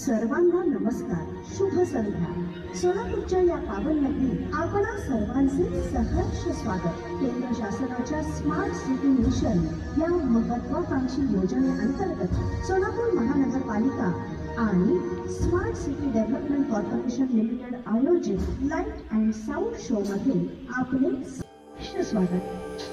सर्वांना नमस्कार, शुभ संध्या। सोलापूरच्या या पावन नगरीत आपणा सर्वांचे सहर्ष स्वागत। केंद्र शासनाच्या स्मार्ट सिटी मिशन या महत्वाकांक्षी योजनेअंतर्गत सोलापूर महानगरपालिका आणि smart city development corporation limited आयोजित लाईट अँड साऊंड शो मध्ये आपले सहर्ष स्वागत।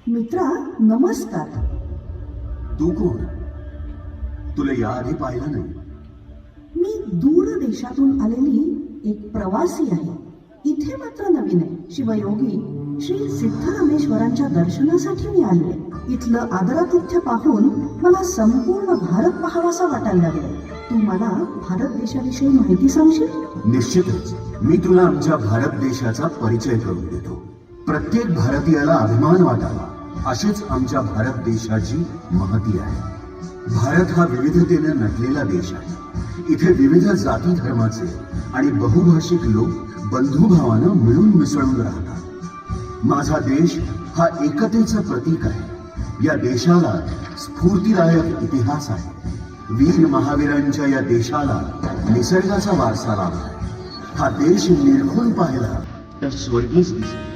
मित्रा नमस्कार। तू कोण? तुला याआधी पाहिलं नाही। मी दूर देशातून आलेली एक प्रवासी आहे। इथे मात्र नवीन आहे। शिवयोगी श्री सिद्धरामेश्वरांच्या दर्शनासाठी मी आली आहे। इथलं आदरातिथ्य पाहून मला संपूर्ण भारत पाहावासा वाटायला लागलं। तू मला भारत देशाविषयी माहिती सांगशील? निश्चितच मी तुला आमच्या भारत देशाचा परिचय करून देतो। प्रत्येक भारतीयाला अभिमान वाटावा अशीच आमच्या भारत देशाची महती आहे। भारत हा विविधतेने नटलेला देश आहे। इथे विविध जाती धर्माचे आणि बहुभाषिक लोक बंधुभावानं मिळून मिसळून राहतात। माझा देश हा एकतेचं प्रतीक आहे। या देशाला स्फूर्तिदायक इतिहास आहे। वीर महावीरांच्या या देशाला निसर्गाचा वारसा लाभला। हा देश निरखून पाहिला तर स्वर्गच दिसेल।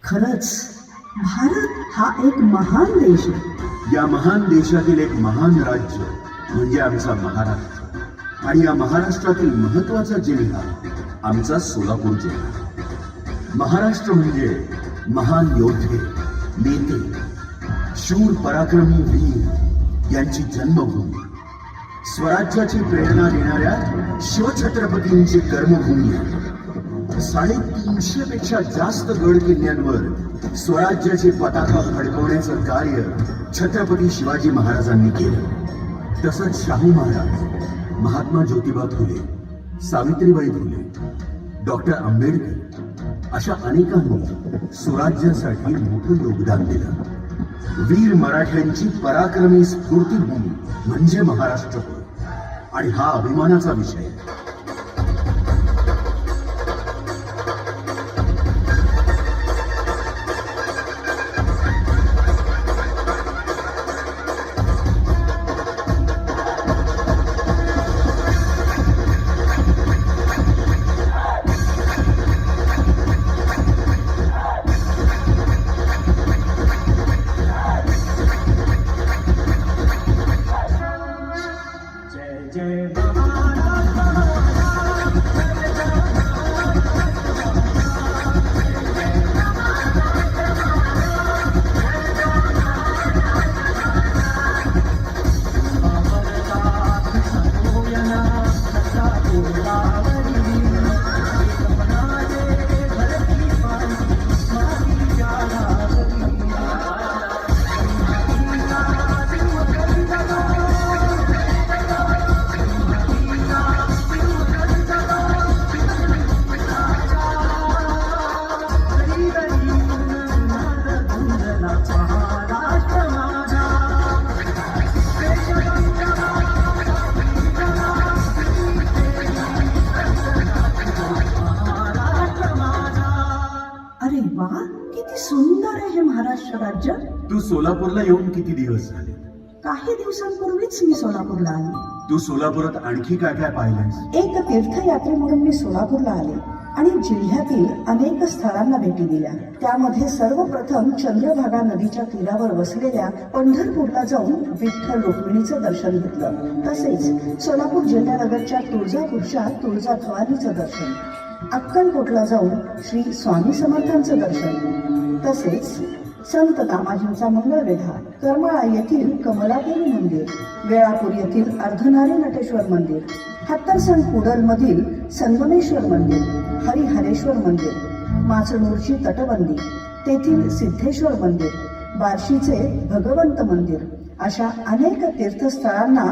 खरंच भारत हा एक महान देश आहे। या महान देशातील एक महान राज्य म्हणजे आमचा महाराष्ट्र। आणि या महाराष्ट्रातील महत्वाचा जिल्हा आमचा सोलापूर जिल्हा। महाराष्ट्र म्हणजे महान योद्धे, नेते, शूर पराक्रमी वीर यांची जन्मभूमी, स्वराज्याची प्रेरणा देणाऱ्या शिवछत्रपतींची कर्मभूमी आहे। 350 पेक्षा जास्त गड किल्ल्यांवर स्वराज्याची पताका फडकवण्याचं कार्य छत्रपती शिवाजी महाराजांनी केलं। तसंच शाहू महाराज, महात्मा ज्योतिबा फुले, सावित्रीबाई फुले, डॉक्टर आंबेडकर अशा अनेकांनी स्वराज्यासाठी मोठं योगदान दिलं। वीर मराठ्यांची पराक्रमी स्फूर्तिभूमी म्हणजे महाराष्ट्र आणि हा अभिमानाचा विषय। जय जय महाराष्ट्र। तू सोलापूरला येऊन किती दिवस झाले? काही दिवसांपूर्वीच मी सोलापूरला आले. तू सोलापुरात आणखी काय काय पाहिलंस? एक तीर्थयात्रे म्हणून मी सोलापूरला आले आणि जिल्ह्यातील अनेक स्थळांना भेटी दिल्या. त्यामध्ये सर्वप्रथम चंद्रभागा नदीच्या तीरावर वसलेल्या पंढरपूरला जाऊन विठ्ठल रुक्मिणीचं दर्शन घेतलं. तसेच सोलापूर जिल्ह्यालगतच्या तुळजापूरच्या तुळजाभवानीचं दर्शन, अक्कलकोटला जाऊन श्री स्वामी समर्थांचं दर्शन, तसेच संत दामाजींचा मंगळवेढा, करमाळा येथील कमलादेवी मंदिर, वेळापूर येथील अर्धनारी नटेश्वर मंदिर, हत्तरसण कुडल मधील संगमेश्वर मंदिर, हरिहरेश्वर मंदिर, माचनूरची तटबंदी, तेथील सिद्धेश्वर मंदिर, बार्शीचे भगवंत मंदिर अशा अनेक तीर्थस्थळांना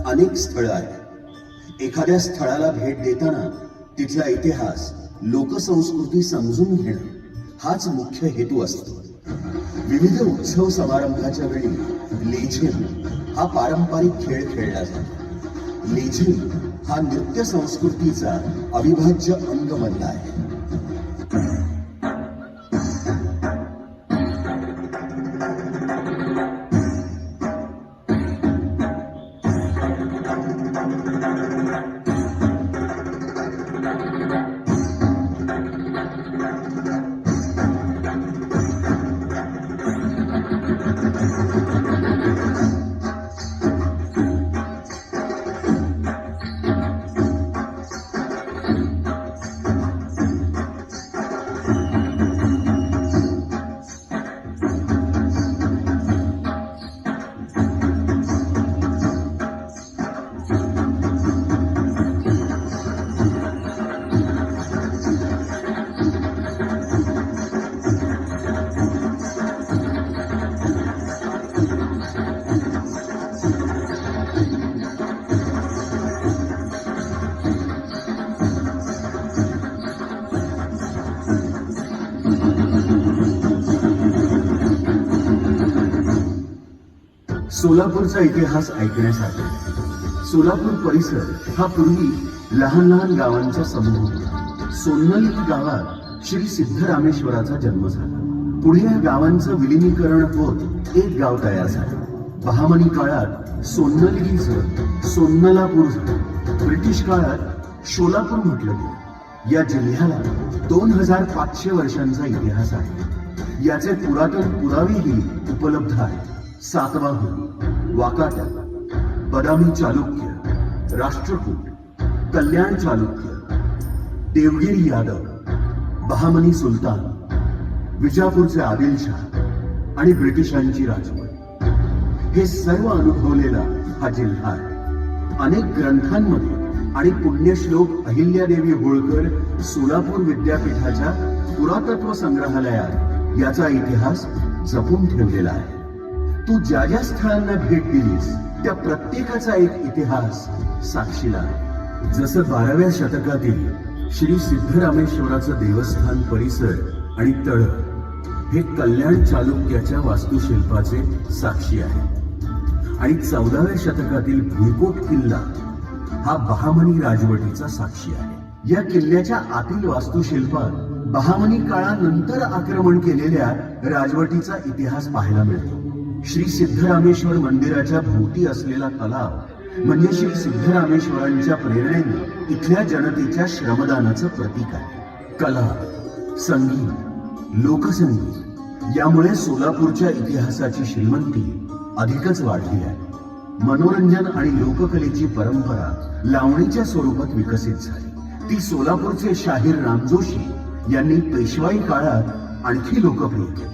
अनेक स्थळं आहेत. एखाद्या स्थळाला भेट देताना तिथला इतिहास, लोकसंस्कृती समजून घेणं हाच मुख्य हेतू असतो. विविध उत्सव समारंभाच्या वेळी लेझिम हा पारंपरिक खेळ खेळला जातो. लेझिम हा नृत्य संस्कृतीचा अविभाज्य अंग बनला आहे. सोलापूरचा इतिहास ऐकण्यासाठी. सोलापूर परिसर हा पूर्वी लहान लहान गावांचा समूह होता. सोन्नल गावात श्री सिद्धरामेश्वराचा जन्म झाला. पुढे या गावांचं विलिनीकरण होत एक गाव तयार झालं. बहामनी काळात सोन्नलगीचं सोन्नलापूर झालं. ब्रिटिश काळात सोलापूर म्हटलं गेलं. या जिल्ह्याला 2500 वर्षांचा इतिहास आहे. याचे पुरातन पुरावेही उपलब्ध आहेत. सातवाहन, वाकाटा, बदामी चालुक्य, राष्ट्रकूट, कल्याण चालुक्य, देवगिरी यादव, बहामनी सुलतान, विजापूरचे आदिलशाह आणि ब्रिटिशांची राजवट हे सर्व अनुभवलेला हा जिल्हा आहे. अनेक ग्रंथांमध्ये आणि पुण्यश्लोक अहिल्यादेवी होळकर सोलापूर विद्यापीठाच्या पुरातत्व संग्रहालयात याचा इतिहास जपून ठेवलेला आहे. तू ज्या ज्या स्थळांना भेट दिलीस त्या प्रत्येकाचा एक इतिहास साक्षीला आहे. जसं 12व्या शतकातील श्री सिद्धरामेश्वराचं देवस्थान परिसर आणि तळ हे कल्याण चालुक्याच्या वास्तुशिल्पाचे साक्षी आहे आणि 14व्या शतकातील भुईकोट किल्ला हा बहामनी राजवटीचा साक्षी आहे. या किल्ल्याच्या आतील वास्तुशिल्पात बहामनी काळानंतर आक्रमण केलेल्या राजवटीचा इतिहास पाहायला मिळतो. श्री सिद्धरामेश्वर मंदिराच्या भोवती असलेला तलाव म्हणजे श्री सिद्धरामेश्वरांच्या प्रेरणेने इथल्या जनतेच्या श्रमदानाचं प्रतीक आहे. कला, संगीत, लोकसंगीत यामुळे सोलापूरच्या इतिहासाची श्रीमंती अधिकच वाढली आहे. मनोरंजन आणि लोककलेची परंपरा लावणीच्या स्वरूपात विकसित झाली. ती सोलापूरचे शाहीर रामजोशी यांनी पेशवाई काळात आणखी लोकप्रिय केली.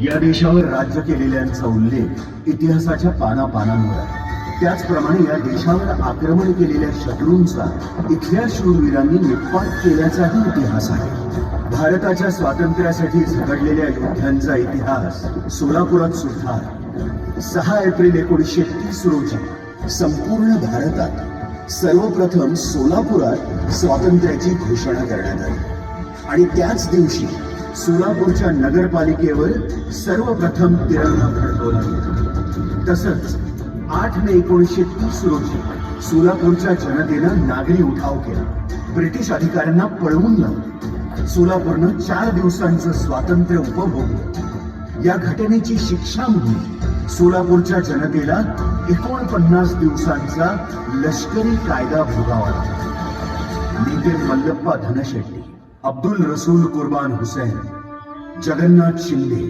या देशावर राज्य केलेल्यांचा उल्लेख इतिहासाच्या पानापानांवर आहे. त्याचप्रमाणे या देशावर आक्रमण केलेल्या शत्रूंचा इथल्या शूरवीरांनी निपात केल्याचाही इतिहास आहे. भारताच्या स्वातंत्र्यासाठी झगडलेल्या योद्ध्यांचा इतिहास सोलापुरात सुद्धा आहे. 6 एप्रिल 1930 रोजी संपूर्ण भारतात सर्वप्रथम सोलापुरात स्वातंत्र्याची घोषणा करण्यात आली आणि त्याच दिवशी सोलापूरच्या नगरपालिकेवर सर्वप्रथम तिरंगा फडकवला गेला. तसंच 8 मे 1930 रोजी सोलापूरच्या जनतेनं नागरी उठाव केला. ब्रिटिश अधिकाऱ्यांना पळवून लावलं. सोलापूरनं 4 दिवसांचं स्वातंत्र्य उपभोगलं. या घटनेची शिक्षा म्हणून सोलापूरच्या जनतेला 49 दिवसांचा लष्करी कायदा भोगावा लागला. नेते मल्लप्पा धनशेट्टी, अब्दुल रसूल कुर्बान हुसैन, जगन्नाथ शिंदे,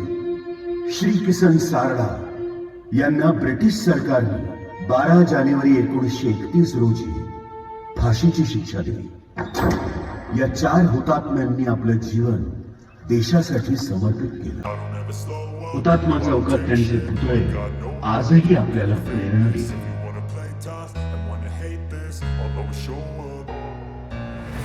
श्री किसन सारडा यांना ब्रिटिश सरकारने 12 जानेवारी 1931 रोजी फाशीची शिक्षा दिली. या 4 हुतात्म्यांनी आपलं जीवन देशासाठी समर्पित केलं. हुतात्मा चौकात त्यांचे पुतळे आजही आपल्याला प्रेरणा देतात.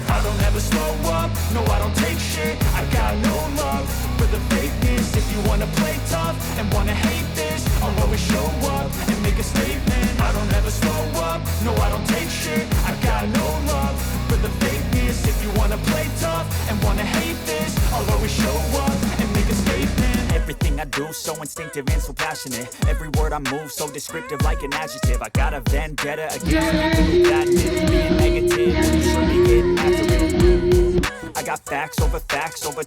I don't ever slow up, no I don't take shit. I got no love for the fakeness. If you wanna play tough and wanna hate this, I'll always show up and make a statement. I don't ever slow up, no I don't take shit. I got no love for the fakeness. If you wanna play tough and wanna hate this, I'll always show up and make a statement. Everything I do so instinctive and so passionate. Every word I move so descriptive like an adjective. I got a vendetta against people who got it. Being negative, you should be getting after it. I got facts over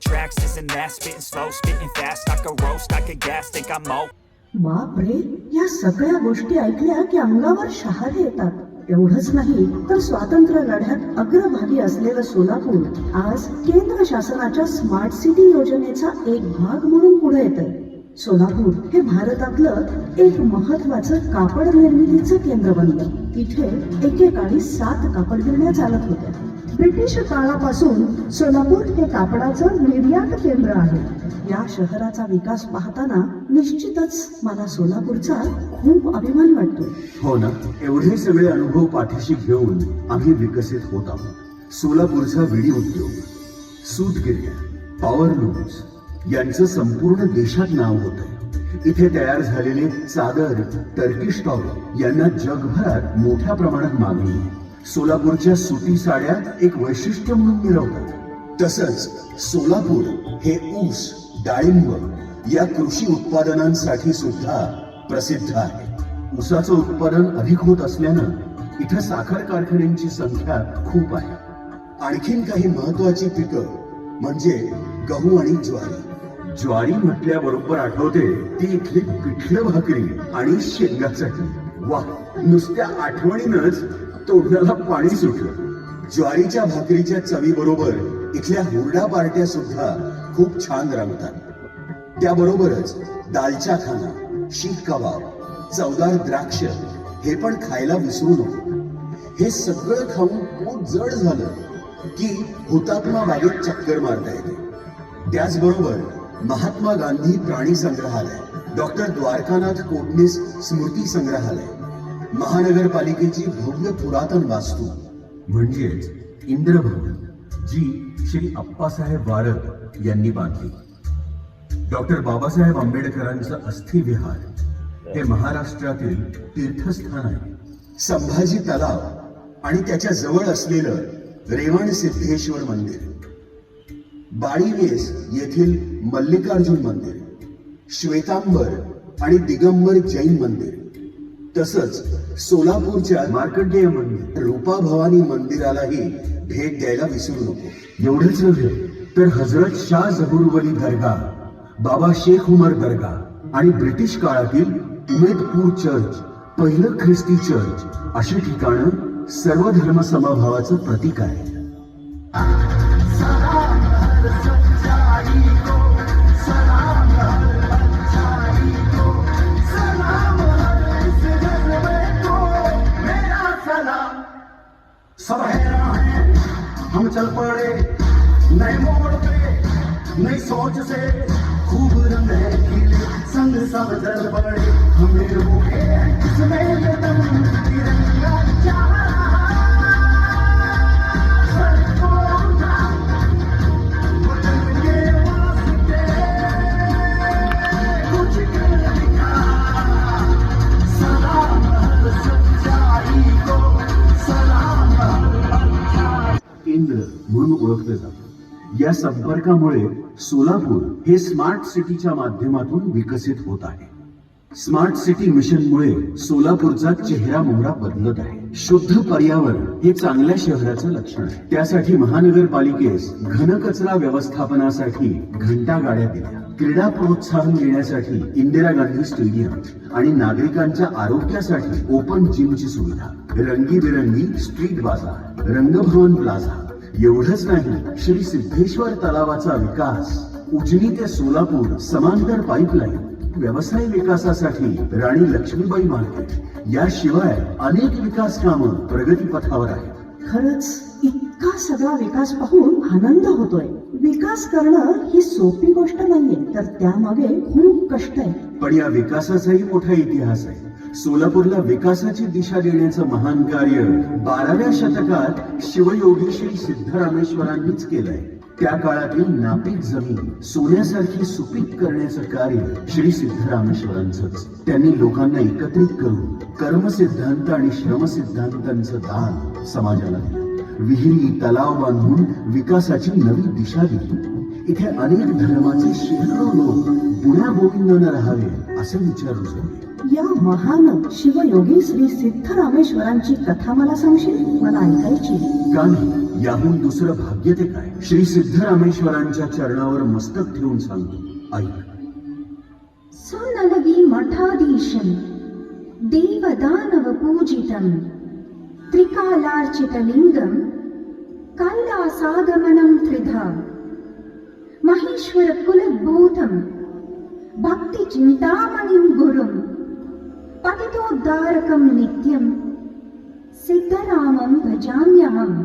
tracks, this and that. Spitting slow, spitting fast. I could roast, I could gas, think I'm mo. बापरे, या सगळ्या गोष्टी ऐकल्या की अंगावर शहारे येतात. एवढंच नाही तर स्वातंत्र्य लढ्यात अग्रभागी असलेलं सोलापूर आज केंद्र शासनाच्या स्मार्ट सिटी योजनेचा एक भाग म्हणून पुढे येतंय. सोलापूर हे भारतातलं एक महत्वाचं कापड निर्मितीचं केंद्र बनलं. इथे एकेकाळी 7 कापड गिरण्या चालत होत्या. ब्रिटिश काळापासून सोलापूर हे कापडाचं निर्यात केंद्र आहे. या शहराचा विकास पाहताना निश्चितच मला सोलापूरचा खूप अभिमान वाटतो. हो ना, एवढे सगळे अनुभव पाठीशी घेऊन आम्ही विकसित होत आहोत. सोलापूरचा विडी उद्योग, सूतगिरण्या, पॉवर लूम्स, यांचं संपूर्ण देशात नाव होतंय. इथे तयार झालेले चादर, टर्किश टॉल यांना जगभरात मोठ्या प्रमाणात मागणी आहे. सोलापूरच्या सुती साड्या एक वैशिष्ट्य म्हणून मिरवतात. तसंच सोलापूर हे ऊस, डाळिंब या कृषी उत्पादनांसाठी सुद्धा प्रसिद्ध आहे. ऊसाचं उत्पादन अधिक होत असल्यानं इथं साखर कारखान्यांची संख्या खूप आहे. आणखीन काही महत्वाची पिकं म्हणजे गहू आणि ज्वारी. ज्वारी म्हटल्याबरोबर आठवते ती इथली पिठलं भाकरी आणि शेंगा चटणी. वा, नुसत्या आठवणीनच तोंडाला पाणी सुटलं. ज्वारीच्या भाकरीच्या चवीबरोबर इथल्या हुरडा पार्ट्या सुद्धा खूप छान रंगतात. त्याबरोबरच दालचा खाना, शीख कबाब, चवदार द्राक्ष हे पण खायला विसरू नको. हे सगळं खाऊन पोट जड झालं की हुतात्मा बागेत चक्कर मारता येते. त्याचबरोबर महात्मा गांधी प्राणी संग्रहालय, डॉक्टर द्वारकानाथ कोटणीस स्मृती संग्रहालय, महानगरपालिकेची भव्य पुरातन वास्तू म्हणजेच इंद्रभवन जी श्री अप्पासाहेब वारक यांनी बांधली. डॉक्टर बाबासाहेब आंबेडकरांचं अस्थि विहार हे महाराष्ट्रातील तीर्थस्थान आहे. संभाजी तलाव आणि त्याच्या जवळ असलेलं रेवण सिद्धेश्वर मंदिर, बाळीवेस येथील मल्लिकार्जुन मंदिर, श्वेतांबर आणि दिगंबर जैन मंदिर, तसंच सोलापूरच्या मार्कंडेय मंदिर, रूपा भवानी मंदिरालाही भेट द्यायला विसरू नको. एवढंच नव्हे तर हजरत शाह जहूर वली दर्गा, बाबा शेख उमर दर्गा आणि ब्रिटिश काळातील उमेदपूर चर्च, पहिलं ख्रिस्ती चर्च अशी ठिकाणं सर्व धर्म समभावाचं प्रतीक आहे. सब हैरान हैं, हम चल पड़े नए मोड़ पे, नई सोच से खूब रंग है खिले, संग सब चल पड़े हमें रोके इसमें ये दम तिरंगा चाह केंद्र म्हणून ओळखलं जातं. या संपर्कामुळे सोलापूर हे स्मार्ट सिटीच्या माध्यमातून विकसित होत आहे. स्मार्ट सिटी मिशनमुळे सोलापूरचा चेहरा मोहरा बदलत आहे. शुद्ध पर्यावरण हे चांगल्या शहराचं लक्षण आहे. त्यासाठी महानगरपालिकेस घनकचरा व्यवस्थापनासाठी घंटा गाड्या दिल्या, क्रीडा प्रोत्साहन देण्यासाठी इंदिरा गांधी स्टेडियम आणि नागरिकांच्या आरोग्यासाठी ओपन जिमची सुविधा, रंगीबेरंगी स्ट्रीट बाजार, रंगभवन प्लाझा. एवढंच नाही, श्री सिद्धेश्वर तलावाचा विकास, उजनी ते सोलापूर समांतर पाईपलाईन, व्यवसाय विकासासाठी राणी लक्ष्मीबाई मार्केट याशिवाय अनेक विकास कामं प्रगतीपथावर आहेत. खरंच इतका सगळा विकास पाहून आनंद होतोय. विकास करणं ही सोपी गोष्ट नाहीये, तर त्यामागे खूप कष्ट आहे. पण या विकासाचाही मोठा इतिहास आहे. सोलापूरला विकासाची दिशा देण्याचं महान कार्य 12व्या शतकात शिवयोगी श्री सिद्धरामेश्वरांनीच केलंय. त्या काळातील नापीक जमीन सोन्यासारखी सुपीक करण्याचं कार्य श्री सिद्धरामेश्वरांचंच. त्यांनी लोकांना एकत्रित करून कर्मसिद्धांत आणि श्रमसिद्धांतांचं दान समाजाला दिलं. विहिरी, तलाव बांधून विकासाची नवी दिशा दिली. इथे अनेक धर्माचे शेकडो लोक पुण्या गोविंदानं राहावे असे विचार रुजवले. या महान शिवयोगी श्री सिद्धरामेश्वरांची कथा मला सांगशील? मला ऐकायची. का नाही, याहून दुसरं भाग्य ते काय. श्री सिद्धरामेश्वरांच्या चरणावर मस्तक ठेवून सांगतो, ऐक. सुनलगी मठाधीशं देवदानव पूजितं त्रिकालार्चितलिंगं कैलासागमनं त्रिधा महेश्वर कुलद्भूतं भक्तिचिन्तामणिं गुरुं पतितोद्धारकं नित्यं सिद्धरामं भजाम्यहम्.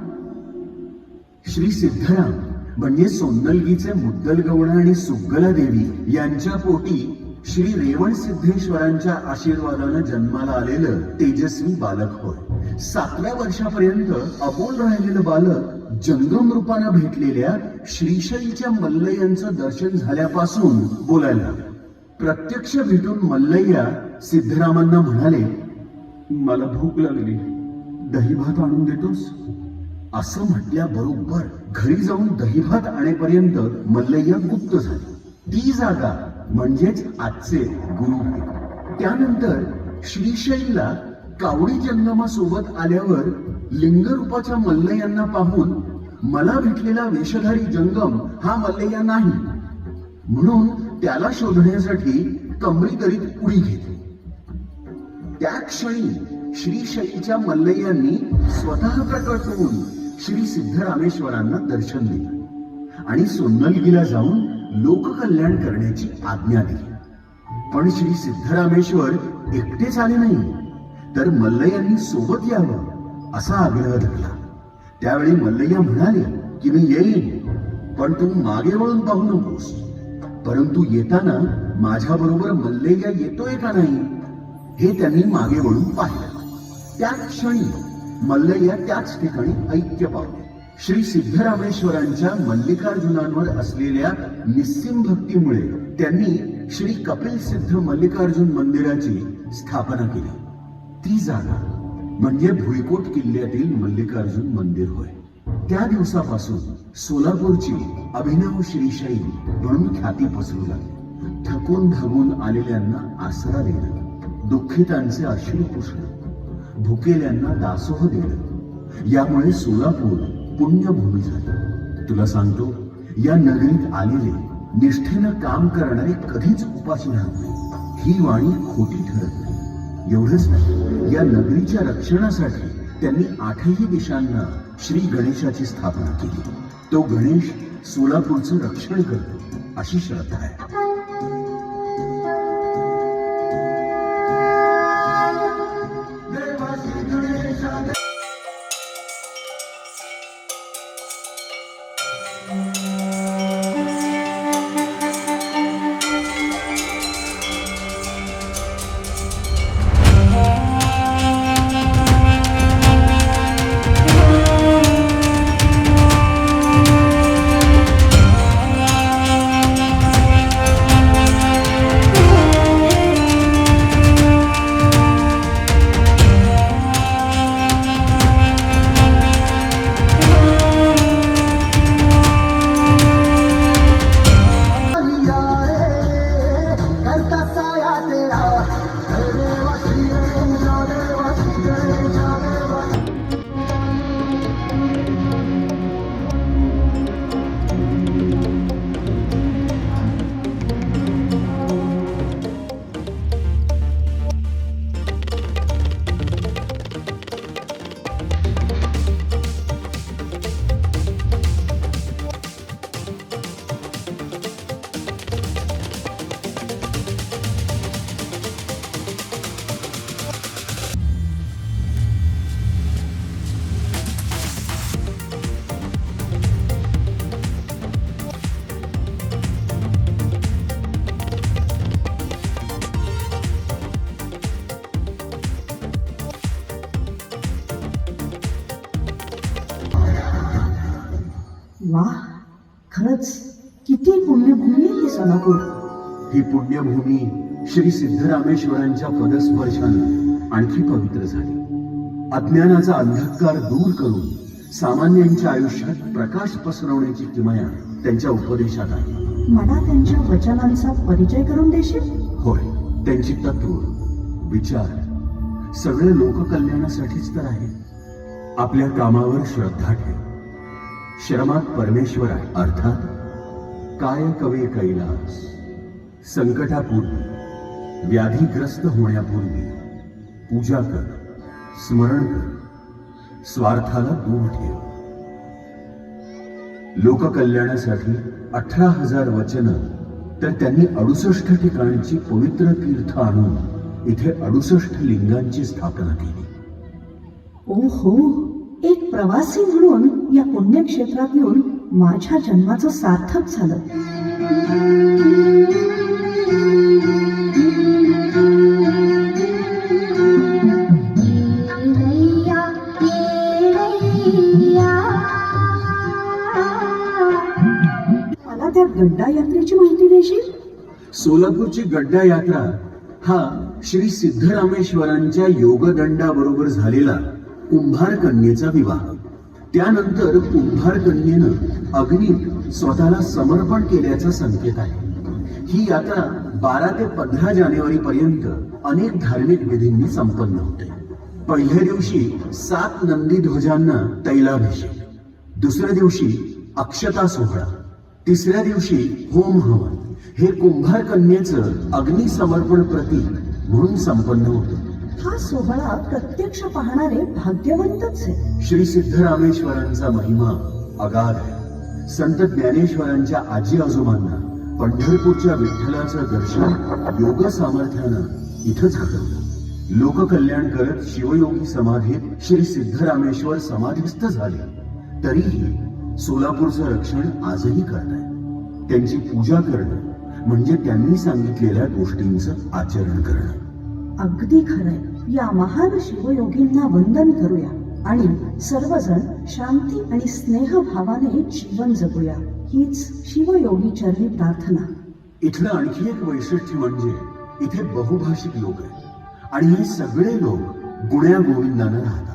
श्री सिद्धराम म्हणजे सोन्नलगीचे मुद्दलगौडा आणि सुग्गला देवी यांच्या पोटी श्री रेवण सिद्धेश्वरांच्या आशीर्वादानं जन्माला आलेलं तेजस्वी बालक होय. 7व्या वर्षापर्यंत अबोल राहिलेलं बालक जंगम रूपानं भेटलेल्या श्रीशैलच्या मल्लय्यांचं दर्शन झाल्यापासून बोलायला लागलं. प्रत्यक्ष भेटून मल्लय्या सिद्धरामांना म्हणाले, मला भूक लागली, दहीभात आणून देतोस? असं म्हटल्याबरोबर घरी जाऊन दहीभात आणेपर्यंत मल्लय्या गुप्त झाली. ती जागा म्हणजेच आजचे गुरु. त्यानंतर श्रीशैलला कावडी जंगमासोबत आल्यावर लिंगरूपाच्या मल्लय्यांना पाहून मला भेटलेला वेशधारी जंगम हा मल्लय्या नाही म्हणून त्याला शोधण्यासाठी कमरी करीत उडी घेतली. त्या क्षणी श्रीशैलच्या मल्लय्यांनी स्वतः प्रकट होऊन श्री सिद्धरामेश्वरांना दर्शन दिलं आणि सोन्नलगीला जाऊन लोककल्याण करण्याची आज्ञा दिली. पण श्री सिद्धरामेश्वर एकटेच आले नाही, तर मल्लय्यांनी सोबत यावं असा आग्रह धरला. त्यावेळी मल्लय्या म्हणाले की मी येईन, पण तू मागे वळून पाहू नकोस. परंतु येताना माझ्या बरोबर मल्लय्या येतोय का नाही हे त्यांनी मागे वळून पाहिलं. त्याच क्षणी मल्लय्या त्याच ठिकाणी ऐक्य पावले. श्री सिद्धरामेश्वरांच्या मल्लिकार्जुनांवर असलेल्या निस्सीम भक्तीमुळे त्यांनी श्री कपिल सिद्ध मल्लिकार्जुन मंदिराची स्थापना केली. ती जागा म्हणजे भुईकोट किल्ल्यातील मल्लिकार्जुन मंदिर होय. त्या दिवसापासून सोलापूरची अभिनव श्रीशैल म्हणून ख्याती पसरू लागली. थकून भागून आलेल्यांना आसरा देणं, दुःखितांचे अश्रू पुसणं, भुकेल्यांना दासोह देणं, यामुळे सोलापूर पुण्यभूमी झाली. तुला सांगतो, या नगरीत आलेले निष्ठेनं काम करणारे कधीच उपाशी राहत नाही. ही वाणी खोटी ठरत नाही. एवढंच नाही, या नगरीच्या रक्षणासाठी त्यांनी 8ही दिशांना श्री गणेशाची स्थापना केली. तो गणेश सोलापूरचं रक्षण करतो अशी श्रद्धा आहे. वाह, खरंच किती पुण्यभूमी आहे ही सोलापूर. ही पुण्यभूमी श्री सिद्धरामेश्वरांच्या पदस्पर्शाने आणखी पवित्र झाली. अज्ञानाचा अंधकार दूर करून सामान्यांच्या आयुष्यात प्रकाश पसरवण्याची किमया त्यांच्या उपदेशात आहे. मला त्यांच्या वचनांचा परिचय करून देशील? होय, त्यांची तत्व, विचार सगळे लोककल्याणासाठीच तर आहे. आपल्या कामावर श्रद्धा ठेव. श्रमात परमेश्वर आहे. अर्थात काय कवे कैलास. संकटापूर्वी, व्याधीग्रस्त होण्यापूर्वी पूजा कर, स्मरण कर, स्वार्थाला दूर ठेव. लोककल्याणासाठी 18,000 वचनं, तर त्यांनी 68 ठिकाणची पवित्र तीर्थ आणून इथे 68 लिंगांची स्थापना केली. ओहो, एक प्रवासी म्हणून या पुण्यक्षेत्रात येऊन माझ्या जन्माचं सार्थक झालं. नैया सोलापूरची गड्डा यात्रा हा श्री सिद्धरामेश्वरांच्या योगदंडाबरोबर झालेला कुंभार कन्येचा विवाह. त्यानंतर कुंभार कन्येनं अग्नीत स्वतःला समर्पण केल्याचा संकेत आहे. ही यात्रा 12 ते 15 जानेवारी पर्यंत अनेक धार्मिक विधींनी संपन्न होते. पहिल्या दिवशी 7 नंदी ध्वजांना तैलाभिषेक, दुसऱ्या दिवशी अक्षता सोहळा, तिसऱ्या दिवशी होम हवन हे कुंभार कन्येचं अग्निसमर्पण प्रतीक म्हणून संपन्न होतं. हा सोहळा प्रत्यक्ष पाहणारे भाग्यवंतच आहे. श्री सिद्धरामेश्वरांचा महिमा अगाध आहे. संत ज्ञानेश्वरांच्या आजी आजोबांना पंढरपूरच्या विठ्ठलाचं दर्शन योग सामर्थ्यानं इथंच घडवलं. लोककल्याण करत शिवयोगी समाधीत श्री सिद्धरामेश्वर समाधीस्थ झाले, तरीही सोलापूरचं रक्षण आजही करताय. त्यांची पूजा करणं म्हणजे त्यांनी सांगितलेल्या गोष्टींचं आचरण करणं. अगदी खरंय. या महान शिवयोगींना वंदन करूया आणि सर्वजण शांती आणि स्नेहभावाने जीवन जगूया, हीच शिवयोगी चरणी प्रार्थना. इथलं आणखी एक वैशिष्ट्य म्हणजे इथे बहुभाषिक लोक आहेत आणि हे सगळे लोक गुण्या गोविंदानं राहतात.